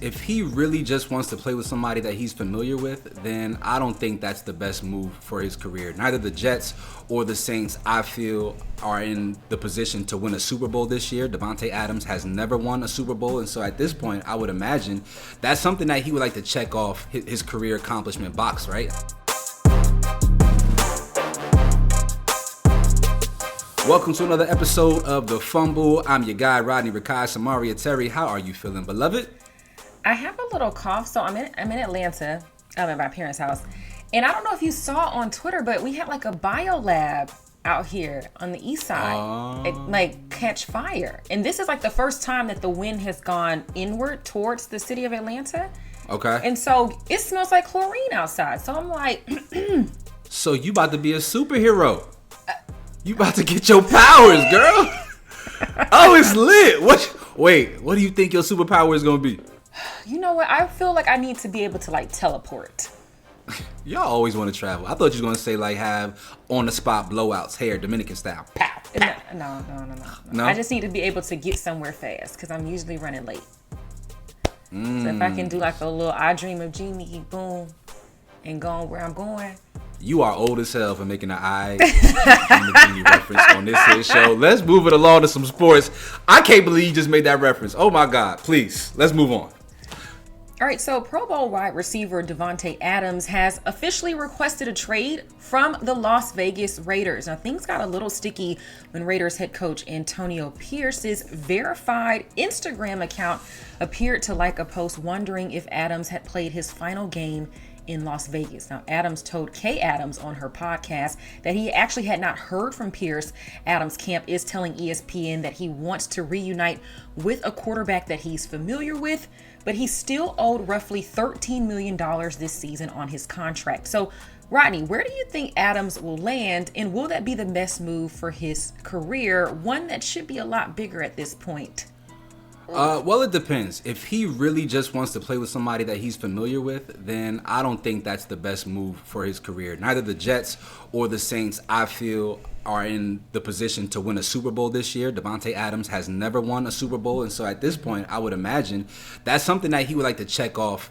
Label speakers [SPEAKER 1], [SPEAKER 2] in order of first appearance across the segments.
[SPEAKER 1] If he really just wants to play with somebody that he's familiar with, then I don't think that's the best move for his career. Neither the Jets or the Saints, I feel, are in the position to win a Super Bowl this year. Davante Adams has never won a Super Bowl, and so at this point, I would imagine that's something that he would like to check off his career accomplishment box, right? Welcome to another episode of The Fumble. I'm your guy, Rodney, Rikai, Samaria, Terry. How are you feeling, beloved?
[SPEAKER 2] I have a little cough, so I'm in Atlanta. I'm at my parents' house. And I don't know if you saw on Twitter, but we had like a bio lab out here on the east side. It like catch fire. And this is like the first time that the wind has gone inward towards the city of Atlanta.
[SPEAKER 1] Okay.
[SPEAKER 2] And so it smells like chlorine outside. So I'm like,
[SPEAKER 1] So you about to be a superhero. You about to get your powers, girl. Oh, it's lit. What do you think your superpower is going to be?
[SPEAKER 2] you know what? I feel like I need to be able to like teleport.
[SPEAKER 1] Y'all always want to travel. I thought you was going to say like have on-the-spot blowouts, hair, Dominican style. Pow.
[SPEAKER 2] No. I just need to be able to get somewhere fast because I'm usually running late. So if I can do like a little I Dream of Jeannie, boom, and going where I'm going.
[SPEAKER 1] You are old as hell for making an I Dream of Jeannie reference on this here show. Let's move it along to some sports. I can't believe you just made that reference. Oh my God, please, let's move on.
[SPEAKER 2] All right, so Pro Bowl wide receiver Davante Adams has officially requested a trade from the Las Vegas Raiders. Now, things got a little sticky when Raiders head coach Antonio Pierce's verified Instagram account appeared to like a post wondering if Adams had played his final game in Las Vegas. Now, Adams told Kay Adams on her podcast that he actually had not heard from Pierce. Adams' camp is telling ESPN that he wants to reunite with a quarterback that he's familiar with, but he's still owed roughly $13 million this season on his contract. So, Rodney, where do you think Adams will land, and will that be the best move for his career, one that should be a lot bigger at this point?
[SPEAKER 1] Well, it depends. If he really just wants to play with somebody that he's familiar with, then I don't think that's the best move for his career. Neither the Jets or the Saints, I feel, are in the position to win a Super Bowl this year. Davante Adams has never won a Super Bowl, and so at this point, I would imagine that's something that he would like to check off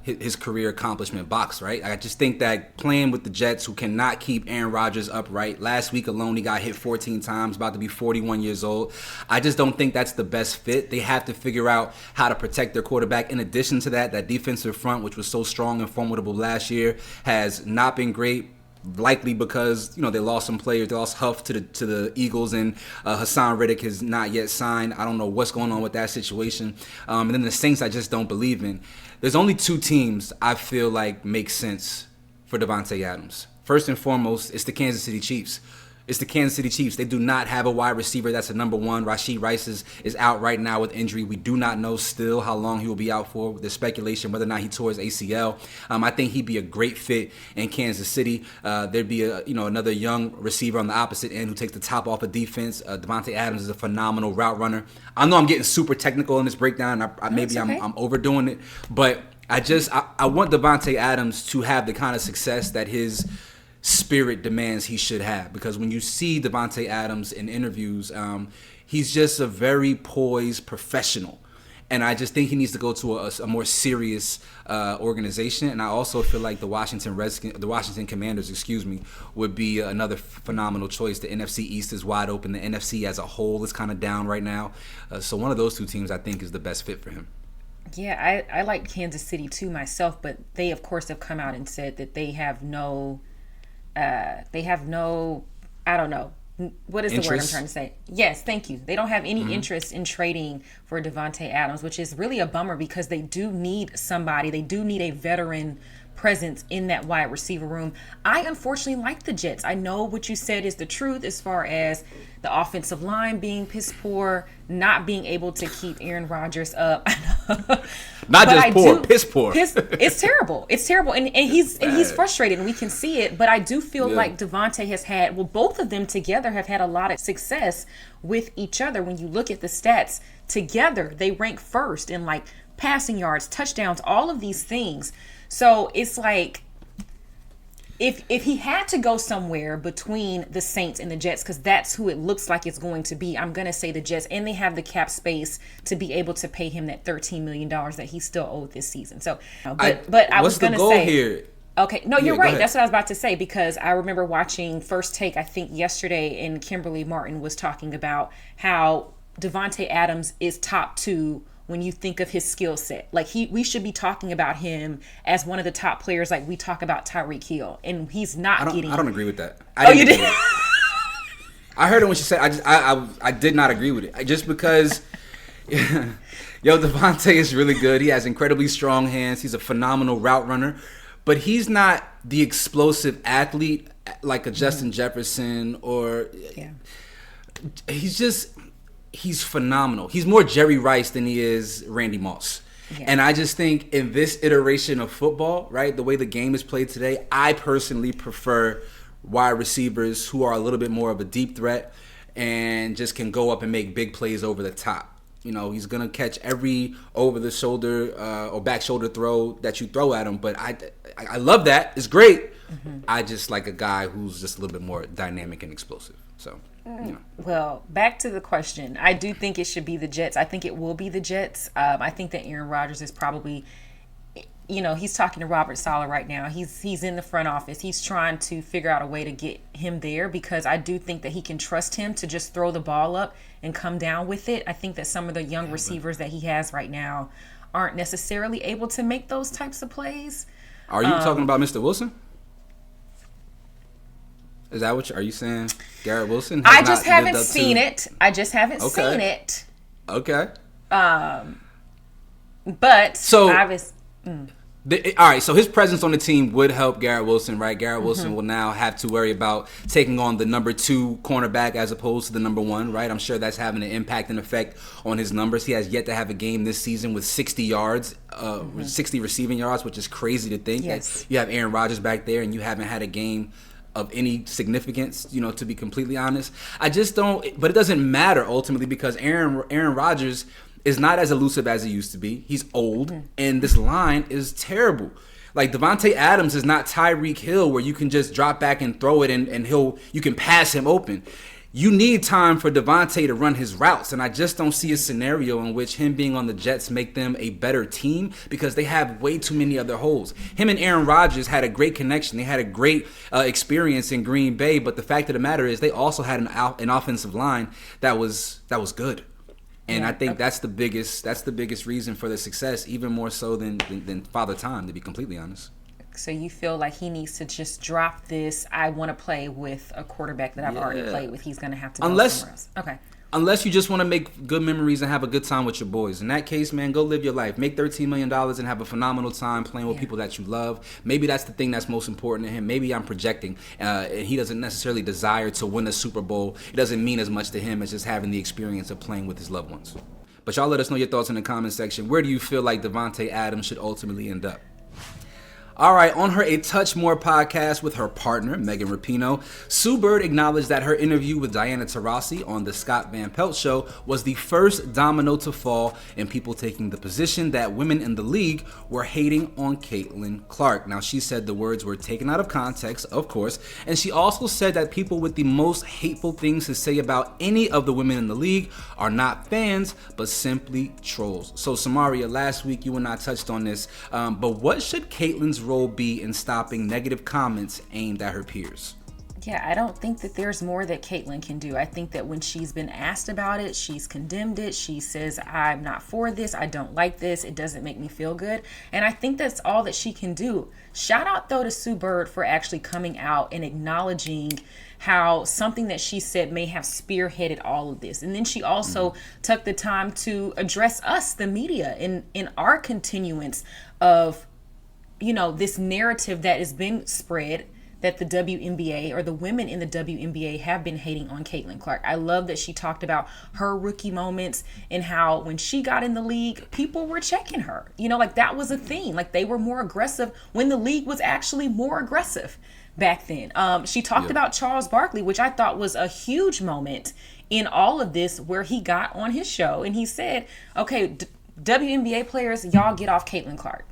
[SPEAKER 1] his career accomplishment box, right? I just think that playing with the Jets, who cannot keep Aaron Rodgers upright, last week alone he got hit 14 times, about to be 41 years old. I just don't think that's the best fit. They have to figure out how to protect their quarterback. In addition to that, that defensive front, which was so strong and formidable last year, has not been great. Likely because, they lost some players. They lost Huff to the Eagles, and Hassan Reddick has not yet signed. I don't know what's going on with that situation. And then the Saints, I just don't believe in. There's only two teams I feel like make sense for Davante Adams. First and foremost, it's the Kansas City Chiefs. They do not have a wide receiver that's a number one. Rashee Rice is out right now with injury. We do not know still how long he will be out for. There's speculation whether or not he tore his ACL. I think he'd be a great fit in Kansas City. There'd be another young receiver on the opposite end who takes the top off of defense. Davante Adams is a phenomenal route runner. I know I'm getting super technical in this breakdown. I'm overdoing it, but I want Davante Adams to have the kind of success that his spirit demands he should have, because when you see Davante Adams in interviews, he's just a very poised professional, and I just think he needs to go to a more serious organization. And I also feel like the Washington Commanders, would be another phenomenal choice. The NFC East is wide open. The NFC as a whole is kind of down right now, so one of those two teams I think is the best fit for him.
[SPEAKER 2] Yeah, I like Kansas City too myself, but they of course have come out and said that they have no I don't know. What is the word I'm trying to say? Yes, thank you. They don't have any interest in trading for Davante Adams, which is really a bummer because they do need somebody. They do need a veteran presence in that wide receiver room. I unfortunately like the Jets. I know what you said is the truth as far as the offensive line being piss poor, not being able to keep Aaron Rodgers up.
[SPEAKER 1] Not just poor, piss poor.
[SPEAKER 2] It's terrible. It's terrible. And he's frustrated, and we can see it. But I do feel like Davante has had, both of them together have had a lot of success with each other. When you look at the stats together, they rank first in like passing yards, touchdowns, all of these things. So it's like, if he had to go somewhere between the Saints and the Jets, because that's who it looks like it's going to be, I'm going to say the Jets, and they have the cap space to be able to pay him that $13 million that he still owed this season. So, but I was going to say,
[SPEAKER 1] what's the goal here?
[SPEAKER 2] Okay, no, you're right. That's what I was about to say, because I remember watching First Take, I think yesterday, and Kimberly Martin was talking about how Davante Adams is top 2 when you think of his skill set. Like we should be talking about him as one of the top players, like we talk about Tyreek Hill, and he's not getting.
[SPEAKER 1] I don't agree with that.
[SPEAKER 2] You did?
[SPEAKER 1] I heard it when she said. I did not agree with it. Just because, Davante is really good. He has incredibly strong hands. He's a phenomenal route runner, but he's not the explosive athlete like a Justin Jefferson or.
[SPEAKER 2] Yeah.
[SPEAKER 1] He's phenomenal. He's more Jerry Rice than he is Randy Moss. Yeah. And I just think in this iteration of football, right, the way the game is played today, I personally prefer wide receivers who are a little bit more of a deep threat and just can go up and make big plays over the top. He's going to catch every over-the-shoulder or back-shoulder throw that you throw at him. But I love that. It's great. Mm-hmm. I just like a guy who's just a little bit more dynamic and explosive. So,
[SPEAKER 2] Well, back to the question. I do think it should be the Jets. I think it will be the Jets. I think that Aaron Rodgers is probably, he's talking to Robert Saleh right now. He's in the front office. He's trying to figure out a way to get him there, because I do think that he can trust him to just throw the ball up and come down with it. I think that some of the young receivers that he has right now aren't necessarily able to make those types of plays.
[SPEAKER 1] Are you talking about Mr. Wilson? Is that what are you saying? Garrett Wilson?
[SPEAKER 2] I just haven't seen it. Seen it.
[SPEAKER 1] Okay.
[SPEAKER 2] But
[SPEAKER 1] so
[SPEAKER 2] I was.
[SPEAKER 1] All right, so his presence on the team would help Garrett Wilson, right? Garrett Wilson will now have to worry about taking on the number 2 cornerback as opposed to the number 1, right? I'm sure that's having an impact and effect on his numbers. He has yet to have a game this season with 60 yards, 60 receiving yards, which is crazy to think.
[SPEAKER 2] Yes.
[SPEAKER 1] That you have Aaron Rodgers back there and you haven't had a game of any significance, to be completely honest. I just don't, but it doesn't matter ultimately, because Aaron Rodgers is not as elusive as he used to be. He's old, and this line is terrible. Like Davante Adams is not Tyreek Hill, where you can just drop back and throw it, and you can pass him open. You need time for Davante to run his routes, and I just don't see a scenario in which him being on the Jets make them a better team, because they have way too many other holes. Him and Aaron Rodgers had a great connection. They had a great experience in Green Bay, but the fact of the matter is they also had an offensive line that was good. And I think that's the biggest reason for the success, even more so than Father Time, to be completely honest.
[SPEAKER 2] So you feel like he needs to just drop this, I want to play with a quarterback that I've already played with. He's going to have to go somewhere else. Okay.
[SPEAKER 1] Unless you just want to make good memories and have a good time with your boys. In that case, man, go live your life. Make $13 million and have a phenomenal time playing with people that you love. Maybe that's the thing that's most important to him. Maybe I'm projecting. And he doesn't necessarily desire to win a Super Bowl. It doesn't mean as much to him as just having the experience of playing with his loved ones. But y'all let us know your thoughts in the comment section. Where do you feel like Davante Adams should ultimately end up? All right, on her A Touch More podcast with her partner, Megan Rapinoe, Sue Bird acknowledged that her interview with Diana Taurasi on the Scott Van Pelt Show was the first domino to fall in people taking the position that women in the league were hating on Caitlyn Clark. Now, she said the words were taken out of context, of course, and she also said that people with the most hateful things to say about any of the women in the league are not fans, but simply trolls. So, Samaria, last week you and I touched on this, but what should Caitlyn's role be in stopping negative comments aimed at her peers?
[SPEAKER 2] Yeah, I don't think that there's more that Caitlyn can do. I think that when she's been asked about it, she's condemned it. She says, I'm not for this. I don't like this. It doesn't make me feel good. And I think that's all that she can do. Shout out, though, to Sue Bird for actually coming out and acknowledging how something that she said may have spearheaded all of this. And then she also took the time to address us, the media, in our continuance of this narrative that has been spread that the WNBA or the women in the WNBA have been hating on Caitlyn Clark. I love that she talked about her rookie moments and how when she got in the league, people were checking her. That was a thing. They were more aggressive when the league was actually more aggressive back then. She talked about Charles Barkley, which I thought was a huge moment in all of this, where he got on his show and he said, okay, WNBA players, y'all get off Caitlyn Clark.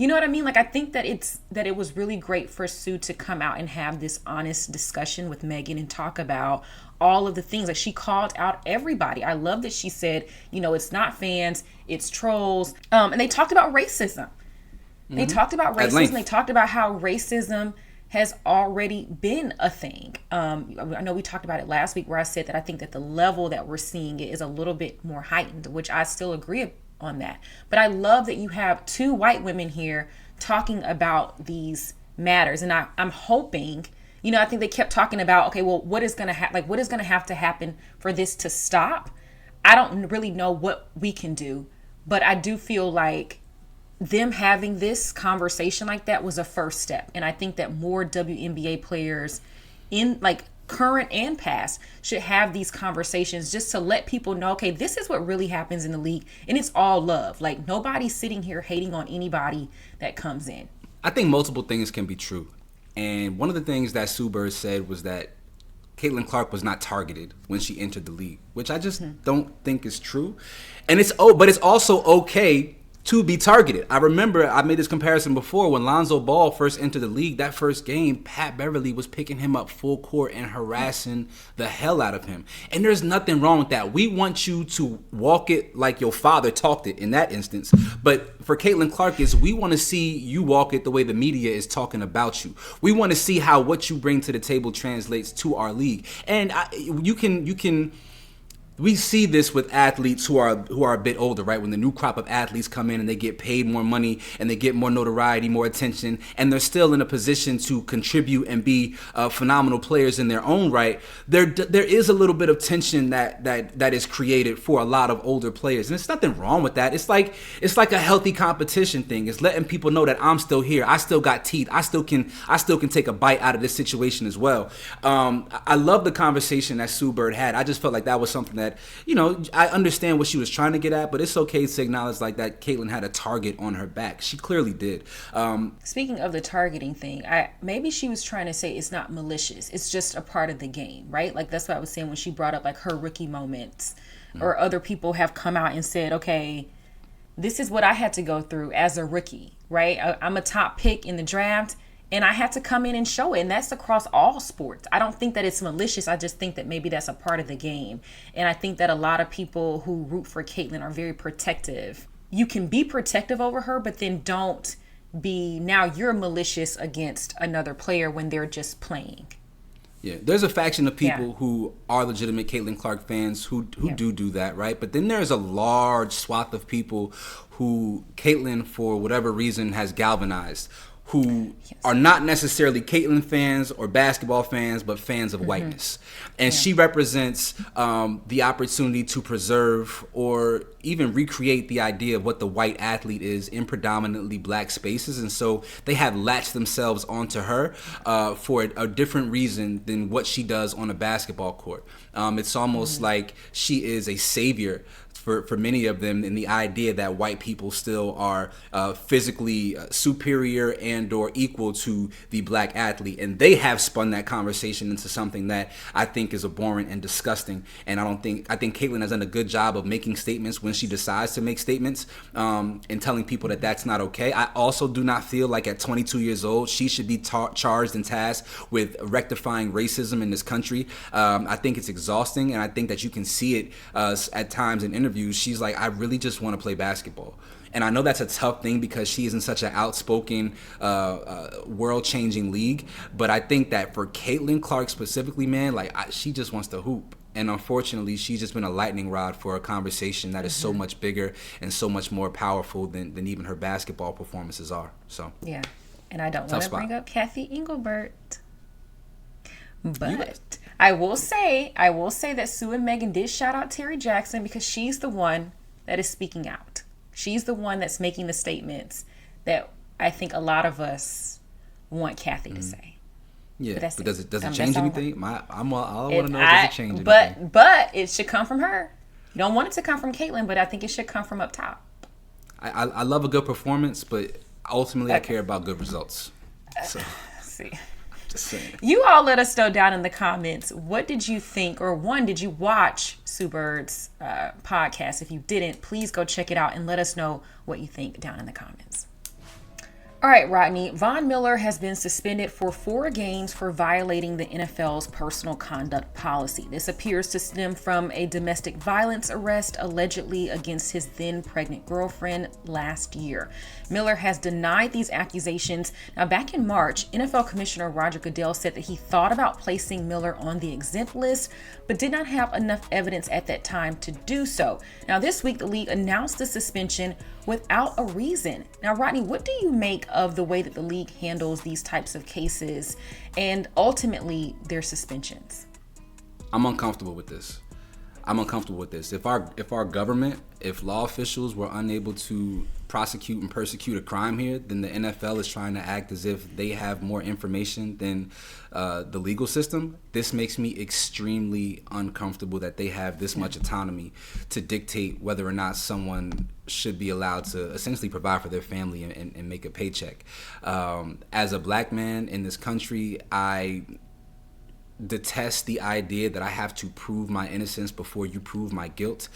[SPEAKER 2] You know what I mean? Like, I think that it was really great for Sue to come out and have this honest discussion with Megan and talk about all of the things. Like, she called out everybody. I love that she said, it's not fans, it's trolls. And they talked about racism. They talked about racism. They talked about how racism has already been a thing. I know we talked about it last week where I said that I think that the level that we're seeing it is a little bit more heightened, which I still agree on that. But I love that you have two white women here talking about these matters. And I'm hoping, I think they kept talking about, okay, well, what is going to what is going to have to happen for this to stop? I don't really know what we can do, but I do feel like them having this conversation like that was a first step. And I think that more WNBA players in current and past should have these conversations just to let people know, okay, this is what really happens in the league. And it's all love. Like, nobody's sitting here hating on anybody that comes in.
[SPEAKER 1] I think multiple things can be true. And one of the things that Sue Bird said was that Caitlyn Clark was not targeted when she entered the league, which I just don't think is true. And but it's also okay to be targeted. I remember I made this comparison before when Lonzo Ball first entered the league. That first game, Pat Beverly was picking him up full court and harassing the hell out of him. And there's nothing wrong with that. We want you to walk it like your father talked it in that instance. But for Caitlyn Clark, we want to see you walk it the way the media is talking about you. We want to see how what you bring to the table translates to our league. And we see this with athletes who are a bit older, right? When the new crop of athletes come in and they get paid more money and they get more notoriety, more attention, and they're still in a position to contribute and be phenomenal players in their own right. There is a little bit of tension that is created for a lot of older players, and there's nothing wrong with that. It's like a healthy competition thing. It's letting people know that I'm still here. I still got teeth. I still can take a bite out of this situation as well. I love the conversation that Sue Bird had. I just felt like that was something that, I understand what she was trying to get at, but it's okay to acknowledge that Caitlyn had a target on her back. She clearly did.
[SPEAKER 2] Speaking of the targeting thing, maybe she was trying to say it's not malicious. It's just a part of the game, right? Like, that's what I was saying when she brought up her rookie moments, or other people have come out and said, okay, this is what I had to go through as a rookie, right? I'm a top pick in the draft, and I had to come in and show it. And that's across all sports. I don't think that it's malicious. I just think that maybe that's a part of the game. And I think that a lot of people who root for Caitlyn are very protective. You can be protective over her, but then don't be, now you're malicious against another player when they're just playing.
[SPEAKER 1] Yeah, there's a faction of people who are legitimate Caitlyn Clark fans who do that, right? But then there's a large swath of people who Caitlyn, for whatever reason, has galvanized, who are not necessarily Caitlyn fans or basketball fans, but fans of whiteness. And she represents the opportunity to preserve or even recreate the idea of what the white athlete is in predominantly black spaces. And so they have latched themselves onto her for a different reason than what she does on a basketball court. It's almost like she is a savior for many of them, in the idea that white people still are physically superior and or equal to the black athlete. And they have spun that conversation into something that I think is abhorrent and disgusting. And I think Caitlyn has done a good job of making statements when she decides to make statements, and telling people that that's not okay. I also do not feel like at 22 years old, she should be charged and tasked with rectifying racism in this country. I think it's exhausting, and I think that you can see it at times in interviews. She's like, I really just want to play basketball. And I know that's a tough thing because she is in such an outspoken, world-changing league. But I think that for Caitlyn Clark specifically, man, she just wants to hoop. And unfortunately, she's just been a lightning rod for a conversation that is so much bigger and so much more powerful than even her basketball performances are. So
[SPEAKER 2] yeah, and I don't want to bring up Kathy Engelbert, but I will say that Sue and Megan did shout out Terry Jackson because she's the one that is speaking out. She's the one that's making the statements that I think a lot of us want Kathy to say.
[SPEAKER 1] Yeah, but does it change anything? All I want to know is, does it change anything?
[SPEAKER 2] But it should come from her. You don't want it to come from Caitlyn, but I think it should come from up top.
[SPEAKER 1] I love a good performance, but ultimately I care about good results. So
[SPEAKER 2] see.
[SPEAKER 1] Just saying.
[SPEAKER 2] You all let us know down in the comments, what did you think, or one, did you watch Sue Bird's podcast? If you didn't, please go check it out and let us know what you think down in the comments. All right, Rodney. Von Miller has been suspended for 4 games for violating the NFL's personal conduct policy. This appears to stem from a domestic violence arrest allegedly against his then pregnant girlfriend last year. Miller has denied these accusations. Now, back in March, NFL Commissioner Roger Goodell said that he thought about placing Miller on the exempt list, but did not have enough evidence at that time to do so. Now, this week, the league announced the suspension without a reason. Now, Rodney, what do you make of the way that the league handles these types of cases and ultimately their suspensions?
[SPEAKER 1] I'm uncomfortable with this. If our government, if law officials were unable to prosecute and persecute a crime here, then the NFL is trying to act as if they have more information than the legal system. This makes me extremely uncomfortable that they have this much autonomy to dictate whether or not someone should be allowed to essentially provide for their family and make a paycheck. As a black man in this country, I detest the idea that I have to prove my innocence before you prove my guilt.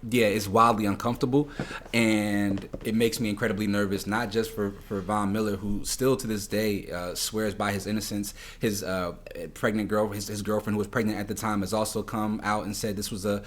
[SPEAKER 1] It's wildly uncomfortable, and it makes me incredibly nervous, not just for Von Miller, who still to this day swears by his innocence. His pregnant girl, his girlfriend who was pregnant at the time, has also come out and said this was a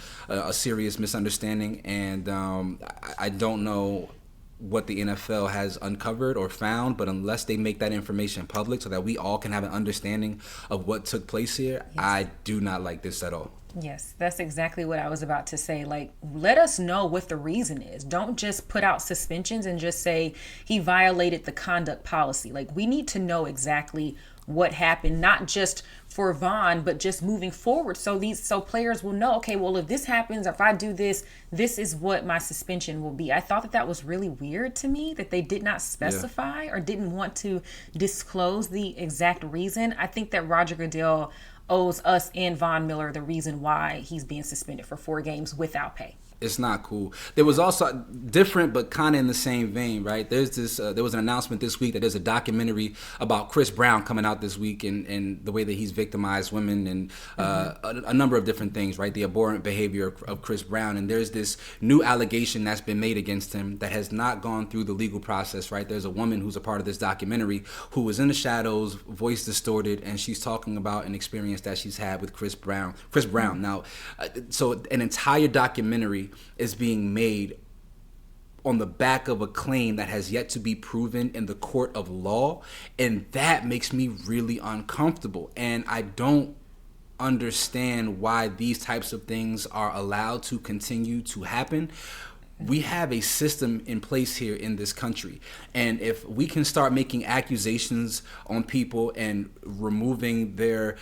[SPEAKER 1] serious misunderstanding, and I don't know what the NFL has uncovered or found, but unless they make that information public so that we all can have an understanding of what took place here, yes, I do not like this at all.
[SPEAKER 2] Yes, that's exactly what I was about to say. Like, let us know what the reason is. Don't just put out suspensions and just say he violated the conduct policy. Like, we need to know exactly what happened, not just for Von, but just moving forward. So players will know, okay, well, if this happens, or if I do this, this is what my suspension will be. I thought that was really weird to me that they did not specify or didn't want to disclose the exact reason. I think that Roger Goodell owes us and Von Miller the reason why he's being suspended for 4 games without pay.
[SPEAKER 1] It's not cool. There was also different, but kind of in the same vein, right? There's this. There was an announcement this week that there's a documentary about Chris Brown coming out this week, and the way that he's victimized women and a number of different things, right? The abhorrent behavior of Chris Brown, and there's this new allegation that's been made against him that has not gone through the legal process, right? There's a woman who's a part of this documentary who was in the shadows, voice distorted, and she's talking about an experience that she's had with Chris Brown. Now, so an entire documentary is being made on the back of a claim that has yet to be proven in the court of law, and that makes me really uncomfortable. And I don't understand why these types of things are allowed to continue to happen. We have a system in place here in this country, and if we can start making accusations on people and removing their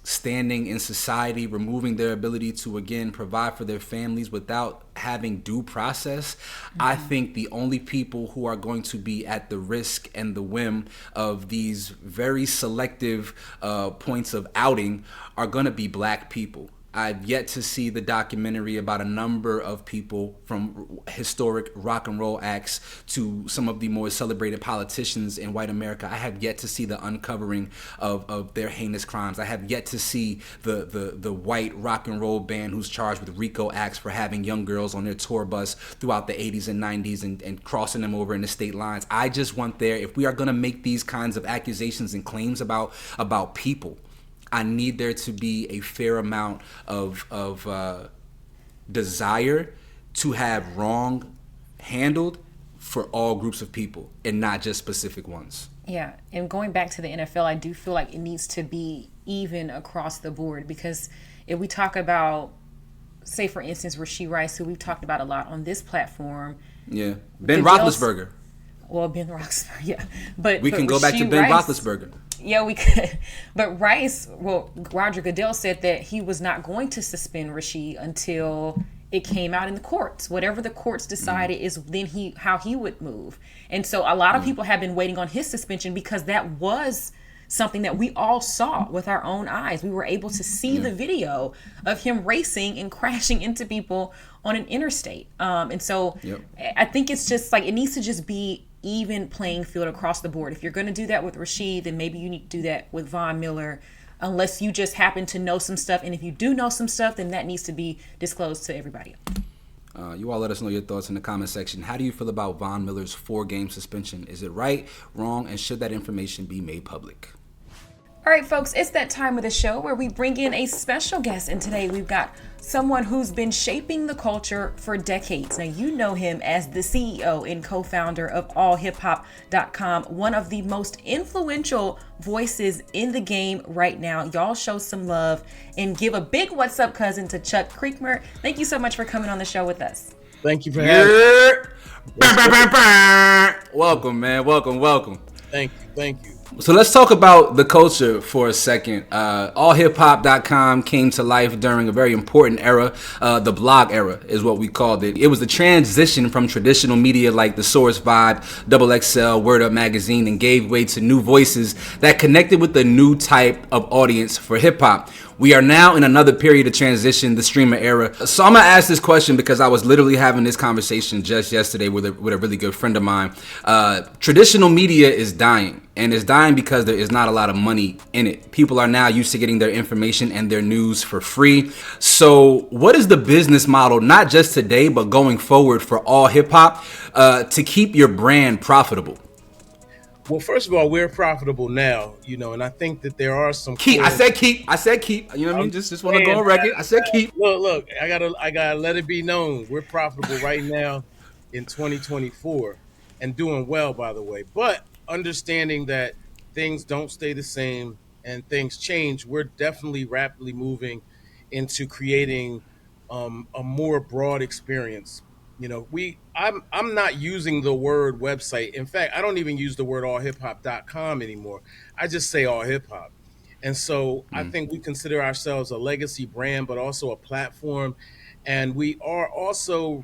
[SPEAKER 1] standing in society, removing their ability to, again, provide for their families without having due process, I think the only people who are going to be at the risk and the whim of these very selective points of outing are going to be black people. I've yet to see the documentary about a number of people, from historic rock and roll acts to some of the more celebrated politicians in white America. I have yet to see the uncovering of their heinous crimes. I have yet to see the white rock and roll band who's charged with RICO acts for having young girls on their tour bus throughout the 80s and 90s and crossing them over into state lines. I just want there, if we are going to make these kinds of accusations and claims about people, I need there to be a fair amount of desire to have wrong handled for all groups of people and not just specific ones.
[SPEAKER 2] Yeah, and going back to the NFL, I do feel like it needs to be even across the board, because if we talk about, say for instance, Rashee Rice, who we've talked about a lot on this platform.
[SPEAKER 1] Yeah, Ben Roethlisberger.
[SPEAKER 2] Well, Ben Roethlisberger, yeah. But
[SPEAKER 1] we can go back to Ben Roethlisberger.
[SPEAKER 2] Yeah, we could. But Rice, well, Roger Goodell said that he was not going to suspend Rashee until it came out in the courts. Whatever the courts decided is then how he would move. And so a lot of people have been waiting on his suspension because that was something that we all saw with our own eyes. We were able to see the video of him racing and crashing into people on an interstate. And so I think it's just like, it needs to just be even playing field across the board. If you're going to do that with Rashee, then maybe you need to do that with Von Miller, unless you just happen to know some stuff. And if you do know some stuff, then that needs to be disclosed to everybody.
[SPEAKER 1] You all let us know your thoughts in the comment section. How do you feel about Von Miller's 4-game suspension? Is it right, wrong, and should that information be made public?
[SPEAKER 2] All right, folks, it's that time of the show where we bring in a special guest. And today we've got someone who's been shaping the culture for decades. Now, you know him as the CEO and co-founder of allhiphop.com, one of the most influential voices in the game right now. Y'all show some love and give a big what's up, cousin, to Chuck Creekmer. Thank you so much for coming on the show with us.
[SPEAKER 3] Thank you for having
[SPEAKER 1] me. Welcome, man. Welcome.
[SPEAKER 3] Thank you.
[SPEAKER 1] So let's talk about the culture for a second. Allhiphop.com came to life during a very important era. The blog era is what we called it. It was the transition from traditional media like The Source, Vibe, XXL, Word Up Magazine, and gave way to new voices that connected with the new type of audience for hip-hop. We are now in another period of transition, the streamer era. So I'm going to ask this question because I was literally having this conversation just yesterday with a really good friend of mine. Traditional media is dying, and it's dying because there is not a lot of money in it. People are now used to getting their information and their news for free. So what is the business model, not just today, but going forward for all hip hop to keep your brand profitable?
[SPEAKER 3] Well, first of all, we're profitable now, and I think that there are some.
[SPEAKER 1] Keep. I said keep. You know what I mean? Just want to go on record. I said keep.
[SPEAKER 3] Look. I gotta let it be known we're profitable right now in 2024 and doing well, by the way. But understanding that things don't stay the same and things change, we're definitely rapidly moving into creating a more broad experience. I'm not using the word website. In fact, I don't even use the word allhiphop.com anymore. I just say all hip hop. And so I think we consider ourselves a legacy brand, but also a platform. And we are also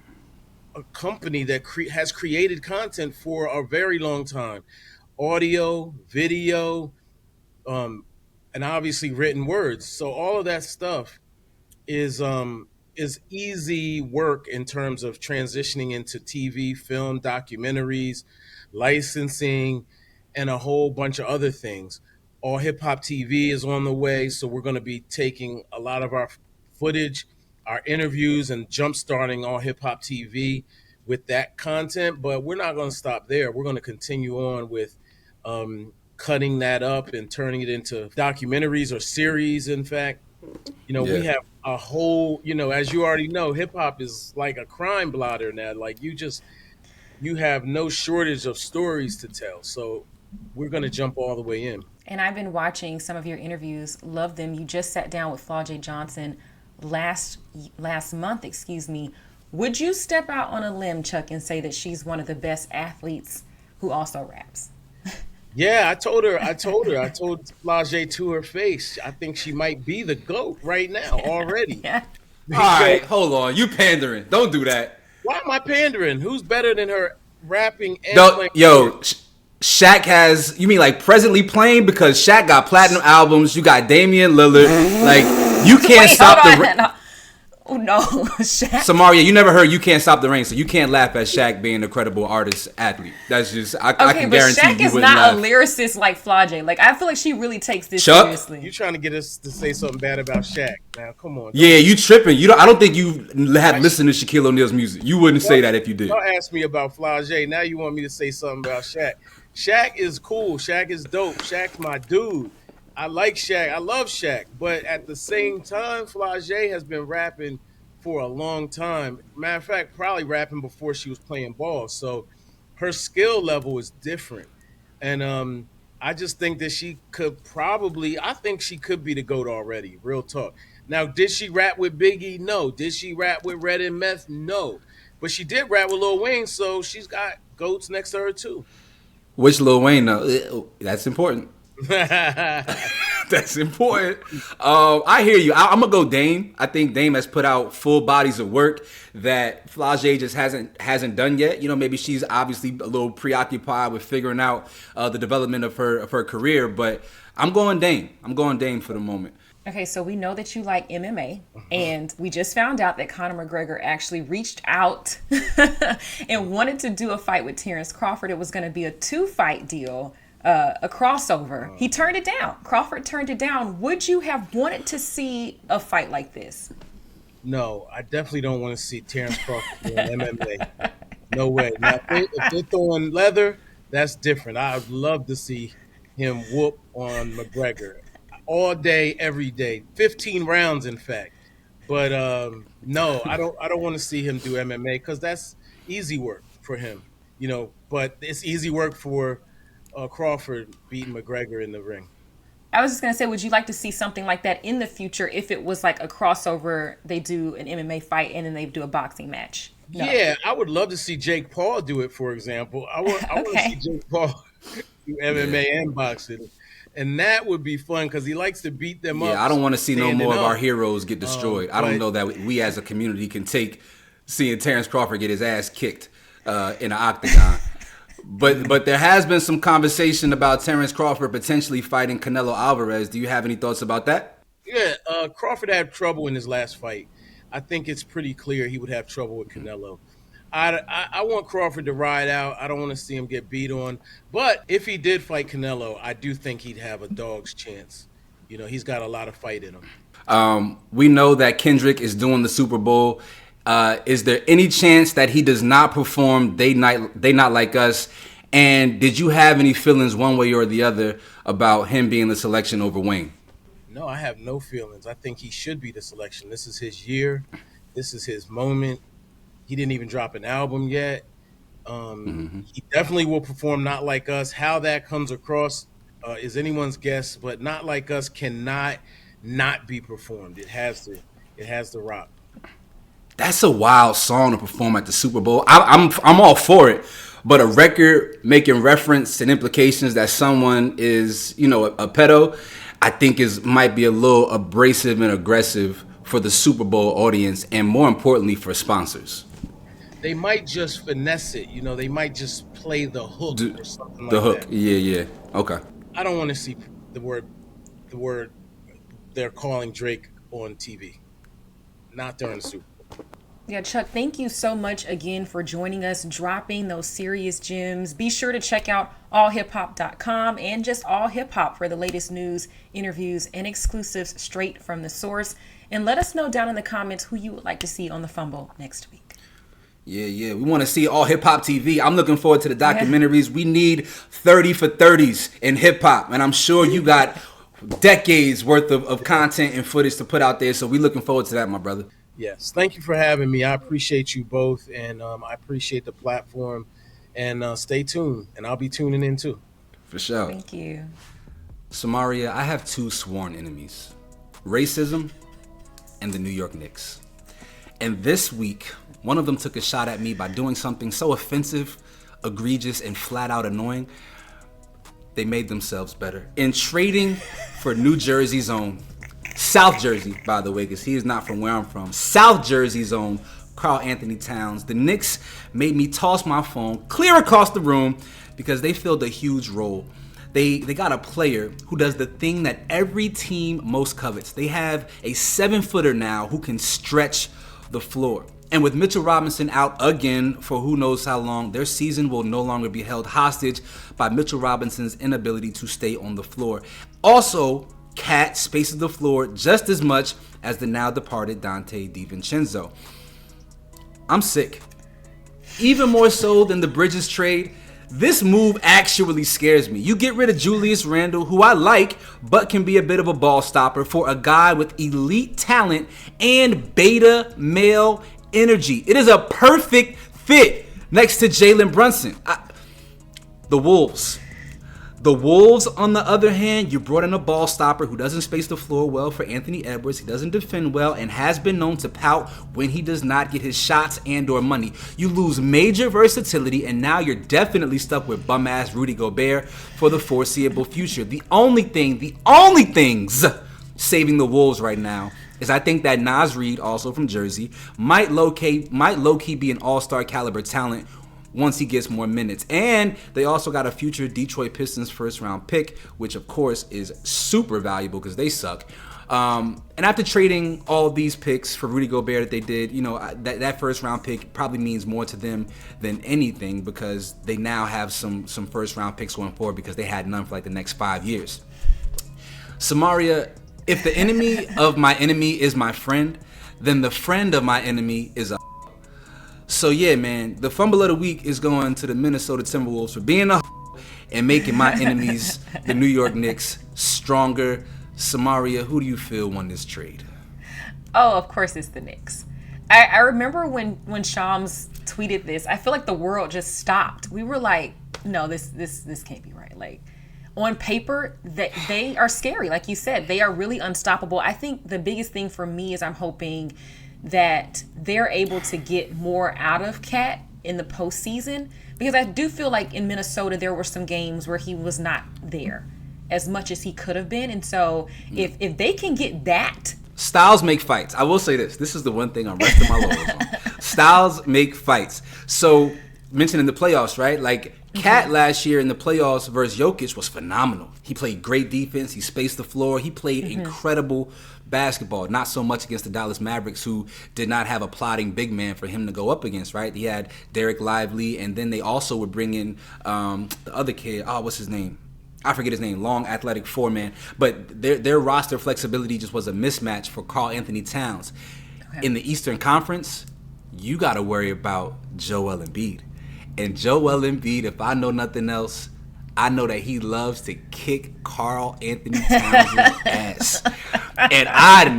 [SPEAKER 3] a company that has created content for a very long time. Audio, video, and obviously written words. So all of that stuff is easy work in terms of transitioning into TV, film, documentaries, licensing, and a whole bunch of other things. All Hip Hop TV is on the way, so we're going to be taking a lot of our footage, our interviews, and jumpstarting All Hip Hop TV with that content. But we're not going to stop there. We're going to continue on with cutting that up and turning it into documentaries or series, in fact. We have a whole, as you already know, hip hop is like a crime blotter now. Like you have no shortage of stories to tell. So we're going to jump all the way in.
[SPEAKER 2] And I've been watching some of your interviews. Love them. You just sat down with Flau'jae Johnson last month, Would you step out on a limb, Chuck, and say that she's one of the best athletes who also raps?
[SPEAKER 3] Yeah, I told Flau'jae to her face. I think she might be the GOAT right now already.
[SPEAKER 2] Yeah.
[SPEAKER 1] All right, hold on. You pandering. Don't do that.
[SPEAKER 3] Why am I pandering? Who's better than her rapping and playing?
[SPEAKER 1] Shaq has, you mean like presently playing? Because Shaq got platinum albums. You got Damian Lillard. Like, you can't stop the...
[SPEAKER 2] Oh, no, Shaq.
[SPEAKER 1] Samaria, you never heard You Can't Stop the Rain, so you can't laugh at Shaq being a credible artist, athlete. That's just, I can guarantee
[SPEAKER 2] Shaq
[SPEAKER 1] you
[SPEAKER 2] is
[SPEAKER 1] wouldn't
[SPEAKER 2] not
[SPEAKER 1] laugh.
[SPEAKER 2] a lyricist like Flau'jae. Like, I feel like she really takes this
[SPEAKER 1] Chuck?
[SPEAKER 2] seriously.
[SPEAKER 3] You trying to get us to say something bad about Shaq. Now, come on.
[SPEAKER 1] Yeah, you tripping. I don't think you had listened to Shaquille O'Neal's music. You wouldn't say that if you did.
[SPEAKER 3] Don't ask me about Flau'jae. Now you want me to say something about Shaq. Shaq is cool. Shaq is dope. Shaq's my dude. I like Shaq. I love Shaq. But at the same time, Flau'jae has been rapping for a long time. Matter of fact, probably rapping before she was playing ball. So her skill level is different. And I just think that she could I think she could be the GOAT already, real talk. Now, did she rap with Biggie? No. Did she rap with Red and Meth? No. But she did rap with Lil Wayne, so she's got GOATs next to her too.
[SPEAKER 1] Which Lil Wayne, though? That's important. That's important. I hear you. I'm gonna go Dame. I think Dame has put out full bodies of work that Flau'jae just hasn't done yet. Maybe she's obviously a little preoccupied with figuring out the development of her career. But I'm going Dame. I'm going Dame for the moment.
[SPEAKER 2] Okay, so we know that you like MMA, and we just found out that Conor McGregor actually reached out and wanted to do a fight with Terrence Crawford. It was going to be a 2-fight deal. A crossover. He turned it down. Crawford turned it down. Would you have wanted to see a fight like this?
[SPEAKER 3] No, I definitely don't want to see Terrence Crawford doing MMA. No way. Now, if they're throwing leather, that's different. I'd love to see him whoop on McGregor all day, every day, 15 rounds, in fact. But no, I don't want to see him do MMA because that's easy work for him. But it's easy work for Crawford beating McGregor in the ring.
[SPEAKER 2] I was just gonna say, would you like to see something like that in the future if it was like a crossover? They do an MMA fight and then they do a boxing match. No.
[SPEAKER 3] Yeah, I would love to see Jake Paul do it. For example, I want to see
[SPEAKER 2] Okay.
[SPEAKER 3] Jake Paul do MMA and boxing, and that would be fun because he likes to beat them up.
[SPEAKER 1] Yeah, I don't want to see no
[SPEAKER 3] standing
[SPEAKER 1] more of our
[SPEAKER 3] up.
[SPEAKER 1] heroes get destroyed. I don't
[SPEAKER 3] But
[SPEAKER 1] know that we as a community can take seeing Terrence Crawford get his ass kicked in an octagon. But there has been some conversation about Terrence Crawford potentially fighting Canelo Alvarez. Do you have any thoughts about that?
[SPEAKER 3] yeah, Crawford had trouble in his last fight. I think it's pretty clear he would have trouble with Canelo. I want Crawford to ride out. I don't want to see him get beat on. But if he did fight Canelo, I do think he'd have a dog's chance. He's got a lot of fight in him.
[SPEAKER 1] We know that Kendrick is doing the Super Bowl. Is there any chance that he does not perform They Not Like Us? And did you have any feelings one way or the other about him being the selection over Wayne?
[SPEAKER 3] No, I have no feelings. I think he should be the selection. This is his year. This is his moment. He didn't even drop an album yet. He definitely will perform Not Like Us. How that comes across is anyone's guess, but Not Like Us cannot not be performed. It has to. It has to rock.
[SPEAKER 1] That's a wild song to perform at the Super Bowl. I'm all for it, but a record making reference and implications that someone is a pedo, I think might be a little abrasive and aggressive for the Super Bowl audience, and more importantly for sponsors.
[SPEAKER 3] They might just finesse it. They might just play the hook
[SPEAKER 1] Do,
[SPEAKER 3] or something
[SPEAKER 1] the
[SPEAKER 3] like
[SPEAKER 1] hook,
[SPEAKER 3] that.
[SPEAKER 1] yeah, okay.
[SPEAKER 3] I don't want to see the word they're calling Drake on TV. Not during the Super Bowl.
[SPEAKER 2] Yeah, Chuck, thank you so much again for joining us, dropping those serious gems. Be sure to check out allhiphop.com and just All Hip Hop for the latest news, interviews, and exclusives straight from the source. And let us know down in the comments who you would like to see on the Fumble next week.
[SPEAKER 1] Yeah. We want to see All Hip Hop TV. I'm looking forward to the documentaries. We need 30 for 30s in hip hop. And I'm sure you got decades worth of content and footage to put out there. So we're looking forward to that, my brother.
[SPEAKER 3] Yes, thank you for having me. I appreciate you both, and I appreciate the platform. And stay tuned, and I'll be tuning in too.
[SPEAKER 1] For sure.
[SPEAKER 2] Thank you.
[SPEAKER 1] Samaria, I have two sworn enemies: racism and the New York Knicks. And this week, one of them took a shot at me by doing something so offensive, egregious, and flat out annoying. They made themselves better in trading for New Jersey's own, South Jersey, by the way, because he is not from where I'm from, South Jersey's own Karl Anthony Towns. The Knicks made me toss my phone clear across the room because they filled a huge role. They got a player who does the thing that every team most covets. They have a 7-footer now who can stretch the floor. And with Mitchell Robinson out again for who knows how long, their season will no longer be held hostage by Mitchell Robinson's inability to stay on the floor. Also, Cat spaces the floor just as much as the now departed Dante DiVincenzo. I'm sick. Even more so than the Bridges trade, this move actually scares me. You get rid of Julius Randle, who I like, but can be a bit of a ball stopper, for a guy with elite talent and beta male energy. It is a perfect fit next to Jalen Brunson. The Wolves. The Wolves, on the other hand, you brought in a ball stopper who doesn't space the floor well for Anthony Edwards. He doesn't defend well and has been known to pout when he does not get his shots and or money. You lose major versatility, and now you're definitely stuck with bum-ass Rudy Gobert for the foreseeable future. The only things saving the Wolves right now is I think that Naz Reid, also from Jersey, might low-key be an all-star caliber talent once he gets more minutes. And they also got a future Detroit Pistons first round pick, which of course is super valuable because they suck. And after trading all of these picks for Rudy Gobert that they did, that first round pick probably means more to them than anything because they now have some first round picks going forward because they had none for like the next 5 years. Samaria, if the enemy of my enemy is my friend, then the friend of my enemy is a. So yeah, man, the fumble of the week is going to the Minnesota Timberwolves for being a and making my enemies, the New York Knicks, stronger. Samaria, who do you feel won this trade?
[SPEAKER 2] Oh, of course it's the Knicks. I remember when Shams tweeted this, I feel like the world just stopped. We were like, no, this can't be right. Like, on paper, that they are scary. Like you said, they are really unstoppable. I think the biggest thing for me is I'm hoping that they're able to get more out of Cat in the postseason, because I do feel like in Minnesota there were some games where he was not there as much as he could have been. And so if they can get that.
[SPEAKER 1] Styles make fights. I will say this. This is the one thing I'm resting my laurels on. Styles make fights. So, mentioning the playoffs, right? Like, Cat last year in the playoffs versus Jokic was phenomenal. He played great defense. He spaced the floor. He played incredible basketball. Not so much against the Dallas Mavericks, who did not have a plotting big man for him to go up against, right? He had Derek Lively, and then they also would bring in the other kid. Oh, what's his name? I forget his name. Long, athletic four-man. But their roster flexibility just was a mismatch for Karl Anthony Towns. Okay. In the Eastern Conference, you got to worry about Joel Embiid. And Joel Embiid, if I know nothing else, I know that he loves to kick Karl Anthony Towns' ass. And I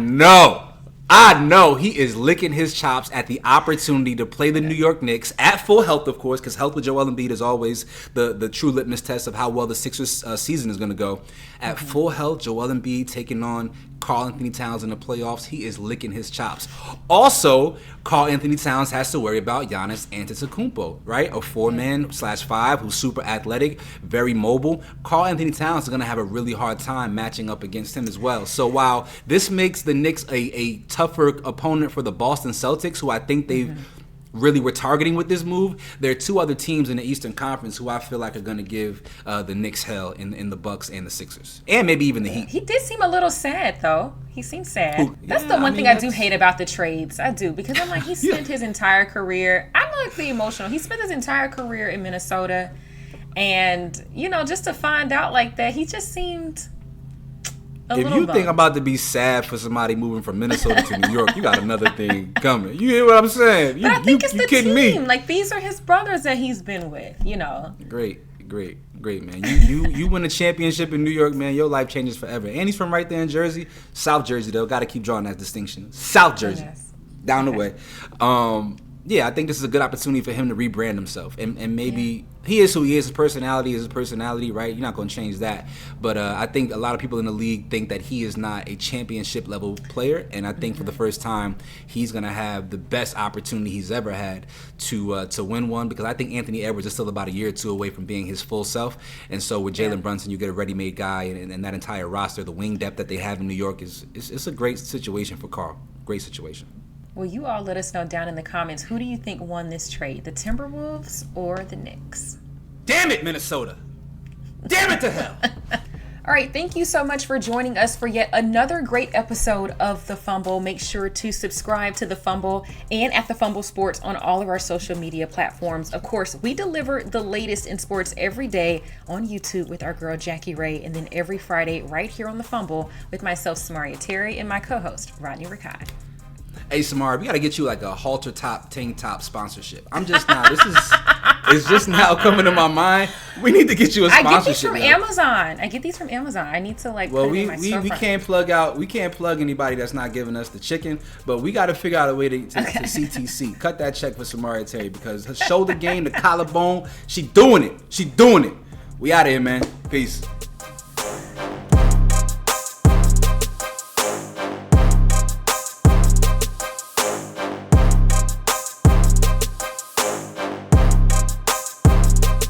[SPEAKER 1] know he is licking his chops at the opportunity to play the New York Knicks at full health, of course, because health with Joel Embiid is always the true litmus test of how well the Sixers season is going to go. At full health, Joel Embiid taking on Karl Anthony Towns in the playoffs, he is licking his chops. Also, Karl Anthony Towns has to worry about Giannis Antetokounmpo, right? A 4-man/5 who's super athletic, very mobile. Karl Anthony Towns is going to have a really hard time matching up against him as well. So while this makes the Knicks a tougher opponent for the Boston Celtics, who I think they've really were targeting with this move, there are two other teams in the Eastern Conference who I feel like are going to give the Knicks hell in the Bucks and the Sixers, and maybe even the Heat.
[SPEAKER 2] He did seem a little sad, though. He seemed sad. That's the one thing I do hate about the trades. I do, because I'm like, he spent his entire career. I'm like the emotional. He spent his entire career in Minnesota, and just to find out like that, he just seemed.
[SPEAKER 1] If you think I'm about to be sad for somebody moving from Minnesota to New York, you got another thing coming. You hear what I'm saying?
[SPEAKER 2] But I think it's the
[SPEAKER 1] kidding
[SPEAKER 2] team.
[SPEAKER 1] Me?
[SPEAKER 2] Like, these are his brothers that he's been with,
[SPEAKER 1] Great, man. You win a championship in New York, man. Your life changes forever. And he's from right there in Jersey. South Jersey, though. Got to keep drawing that distinction. South Jersey. Yes. Down the way. I think this is a good opportunity for him to rebrand himself. And maybe he is who he is. His personality is his personality, right? You're not going to change that. But I think a lot of people in the league think that he is not a championship-level player. And I think for the first time, he's going to have the best opportunity he's ever had to win one. Because I think Anthony Edwards is still about a year or two away from being his full self. And so with Jalen Brunson, you get a ready-made guy. And that entire roster, the wing depth that they have in New York, it's a great situation for Karl. Great situation.
[SPEAKER 2] Well, you all let us know down in the comments, who do you think won this trade, the Timberwolves or the Knicks?
[SPEAKER 1] Damn it, Minnesota. Damn it to hell.
[SPEAKER 2] All right, thank you so much for joining us for yet another great episode of The Fumble. Make sure to subscribe to The Fumble and at The Fumble Sports on all of our social media platforms. Of course, we deliver the latest in sports every day on YouTube with our girl Jackie Ray, and then every Friday right here on The Fumble with myself, Samaria Terry, and my co-host, Rodney Rikai.
[SPEAKER 1] Hey, Samara, we got to get you like a halter top, tank top sponsorship. It's just now coming to my mind. We need to get you a sponsorship.
[SPEAKER 2] I get these from Amazon. I need to put it in my storefront.
[SPEAKER 1] We can't plug anybody that's not giving us the chicken, but we got to figure out a way to CTC. Cut that check for Samaria Terry, because her shoulder game, the collarbone, she doing it. We out of here, man. Peace.